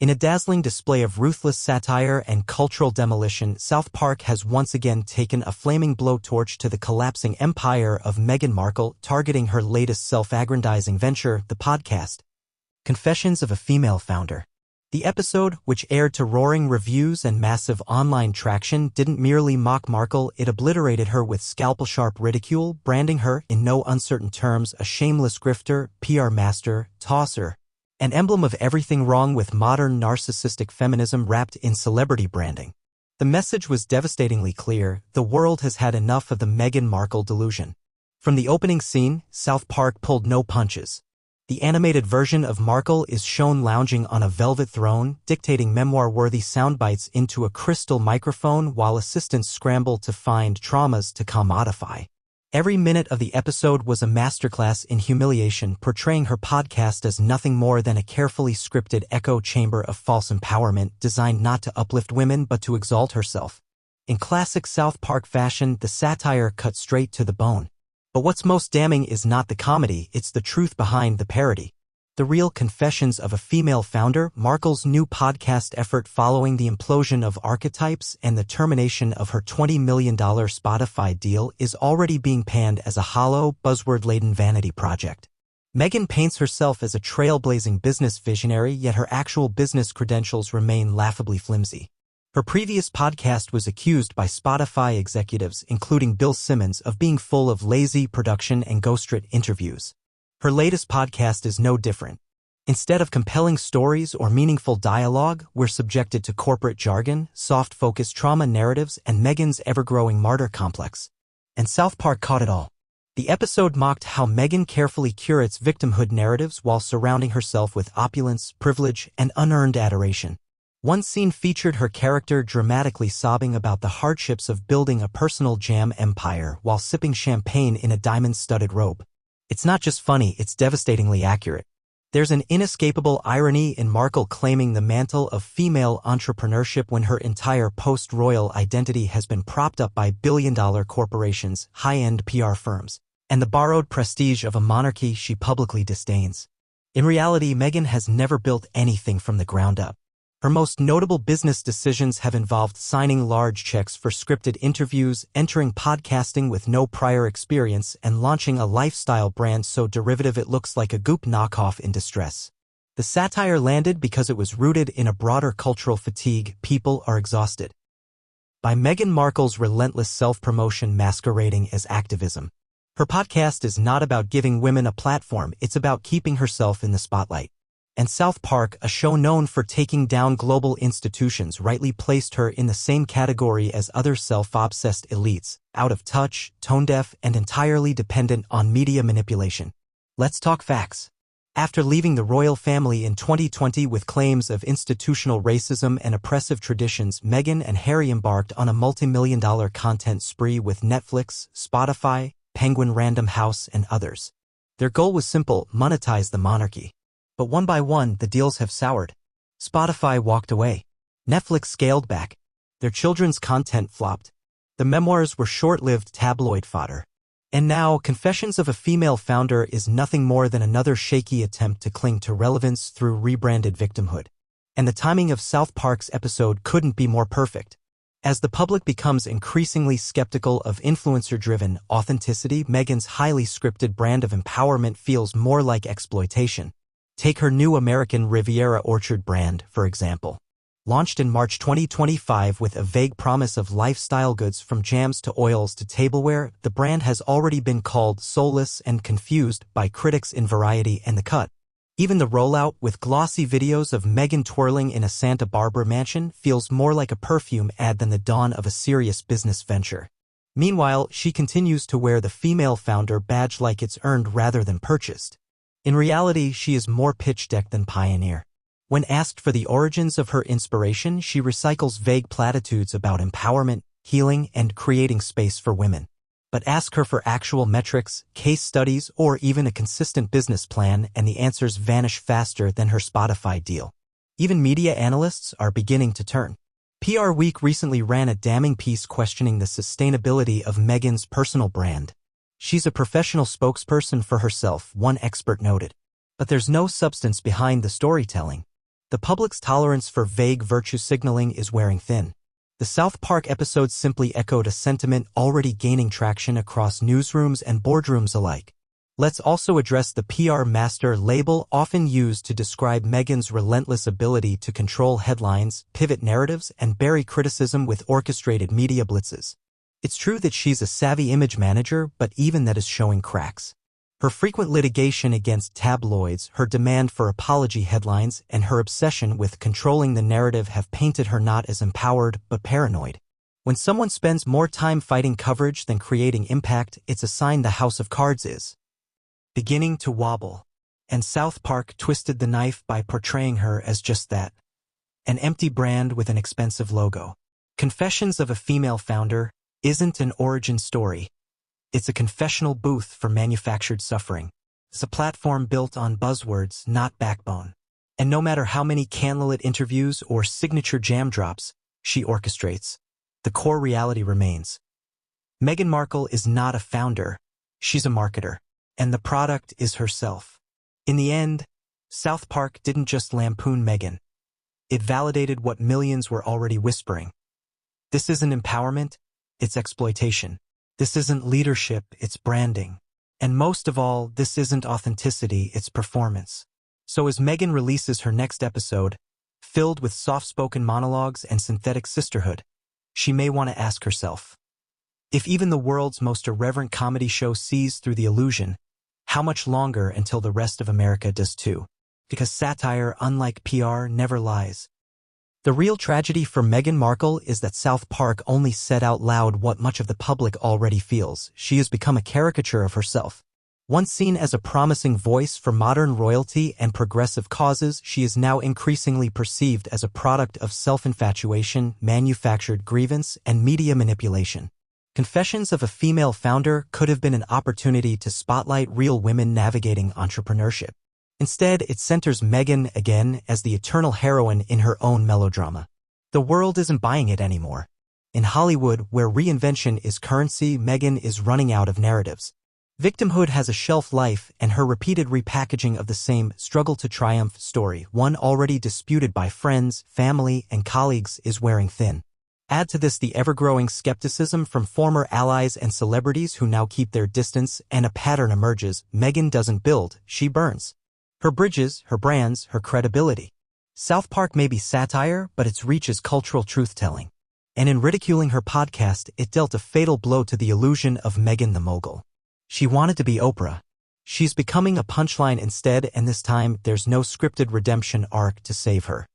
In a dazzling display of ruthless satire and cultural demolition, South Park has once again taken a flaming blowtorch to the collapsing empire of Meghan Markle, targeting her latest self-aggrandizing venture, the podcast. Confessions of a Female Founder. The episode, which aired to roaring reviews and massive online traction, didn't merely mock Markle, it obliterated her with scalpel-sharp ridicule, branding her, in no uncertain terms, a shameless grifter, PR master, tosser, an emblem of everything wrong with modern narcissistic feminism wrapped in celebrity branding. The message was devastatingly clear: the world has had enough of the Meghan Markle delusion. From the opening scene, South Park pulled no punches. The animated version of Markle is shown lounging on a velvet throne, dictating memoir-worthy soundbites into a crystal microphone while assistants scramble to find traumas to commodify. Every minute of the episode was a masterclass in humiliation, portraying her podcast as nothing more than a carefully scripted echo chamber of false empowerment designed not to uplift women but to exalt herself. In classic South Park fashion, the satire cut straight to the bone. But what's most damning is not the comedy, it's the truth behind the parody. The Real Confessions of a Female Founder, Markle's new podcast effort following the implosion of archetypes and the termination of her $20 million Spotify deal, is already being panned as a hollow, buzzword-laden vanity project. Meghan paints herself as a trailblazing business visionary, yet her actual business credentials remain laughably flimsy. Her previous podcast was accused by Spotify executives, including Bill Simmons, of being full of lazy production and ghostwritten interviews. Her latest podcast is no different. Instead of compelling stories or meaningful dialogue, we're subjected to corporate jargon, soft-focused trauma narratives, and Meghan's ever-growing martyr complex. And South Park caught it all. The episode mocked how Meghan carefully curates victimhood narratives while surrounding herself with opulence, privilege, and unearned adoration. One scene featured her character dramatically sobbing about the hardships of building a personal jam empire while sipping champagne in a diamond-studded robe. It's not just funny, it's devastatingly accurate. There's an inescapable irony in Markle claiming the mantle of female entrepreneurship when her entire post-royal identity has been propped up by billion-dollar corporations, high-end PR firms, and the borrowed prestige of a monarchy she publicly disdains. In reality, Meghan has never built anything from the ground up. Her most notable business decisions have involved signing large checks for scripted interviews, entering podcasting with no prior experience, and launching a lifestyle brand so derivative it looks like a Goop knockoff in distress. The satire landed because it was rooted in a broader cultural fatigue: people are exhausted by Meghan Markle's relentless self-promotion masquerading as activism. Her podcast is not about giving women a platform, it's about keeping herself in the spotlight. And South Park, a show known for taking down global institutions, rightly placed her in the same category as other self-obsessed elites, out of touch, tone-deaf, and entirely dependent on media manipulation. Let's talk facts. After leaving the royal family in 2020 with claims of institutional racism and oppressive traditions, Meghan and Harry embarked on a multi-million-dollar content spree with Netflix, Spotify, Penguin Random House, and others. Their goal was simple: monetize the monarchy. But one by one, the deals have soured. Spotify walked away. Netflix scaled back. Their children's content flopped. The memoirs were short-lived tabloid fodder. And now, Confessions of a Female Founder is nothing more than another shaky attempt to cling to relevance through rebranded victimhood. And the timing of South Park's episode couldn't be more perfect. As the public becomes increasingly skeptical of influencer-driven authenticity, Meghan's highly scripted brand of empowerment feels more like exploitation. Take her new American Riviera Orchard brand, for example. Launched in March 2025 with a vague promise of lifestyle goods from jams to oils to tableware, the brand has already been called soulless and confused by critics in Variety and The Cut. Even the rollout, with glossy videos of Meghan twirling in a Santa Barbara mansion, feels more like a perfume ad than the dawn of a serious business venture. Meanwhile, she continues to wear the female founder badge like it's earned rather than purchased. In reality, she is more pitch deck than pioneer. When asked for the origins of her inspiration, she recycles vague platitudes about empowerment, healing, and creating space for women. But ask her for actual metrics, case studies, or even a consistent business plan, and the answers vanish faster than her Spotify deal. Even media analysts are beginning to turn. PR Week recently ran a damning piece questioning the sustainability of Meghan's personal brand. She's a professional spokesperson for herself, one expert noted. But there's no substance behind the storytelling. The public's tolerance for vague virtue signaling is wearing thin. The South Park episode simply echoed a sentiment already gaining traction across newsrooms and boardrooms alike. Let's also address the PR master label often used to describe Meghan's relentless ability to control headlines, pivot narratives, and bury criticism with orchestrated media blitzes. It's true that she's a savvy image manager, but even that is showing cracks. Her frequent litigation against tabloids, her demand for apology headlines, and her obsession with controlling the narrative have painted her not as empowered, but paranoid. When someone spends more time fighting coverage than creating impact, it's a sign the house of cards is beginning to wobble. And South Park twisted the knife by portraying her as just that. An empty brand with an expensive logo. Confessions of a Female Founder isn't an origin story. It's a confessional booth for manufactured suffering. It's a platform built on buzzwords, not backbone. And no matter how many candlelit interviews or signature jam drops she orchestrates, the core reality remains. Meghan Markle is not a founder. She's a marketer. And the product is herself. In the end, South Park didn't just lampoon Meghan. It validated what millions were already whispering. This isn't empowerment, it's exploitation. This isn't leadership, it's branding. And most of all, this isn't authenticity, it's performance. So as Meghan releases her next episode, filled with soft-spoken monologues and synthetic sisterhood, she may want to ask herself, if even the world's most irreverent comedy show sees through the illusion, how much longer until the rest of America does too? Because satire, unlike PR, never lies. The real tragedy for Meghan Markle is that South Park only said out loud what much of the public already feels. She has become a caricature of herself. Once seen as a promising voice for modern royalty and progressive causes, she is now increasingly perceived as a product of self-infatuation, manufactured grievance, and media manipulation. Confessions of a Female Founder could have been an opportunity to spotlight real women navigating entrepreneurship. Instead, it centers Meghan again as the eternal heroine in her own melodrama. The world isn't buying it anymore. In Hollywood, where reinvention is currency, Meghan is running out of narratives. Victimhood has a shelf life, and her repeated repackaging of the same struggle-to-triumph story, one already disputed by friends, family, and colleagues, is wearing thin. Add to this the ever-growing skepticism from former allies and celebrities who now keep their distance, and a pattern emerges. Meghan doesn't build, she burns. Her bridges, her brands, her credibility. South Park may be satire, but its reach is cultural truth-telling. And in ridiculing her podcast, it dealt a fatal blow to the illusion of Meghan the mogul. She wanted to be Oprah. She's becoming a punchline instead, and this time there's no scripted redemption arc to save her.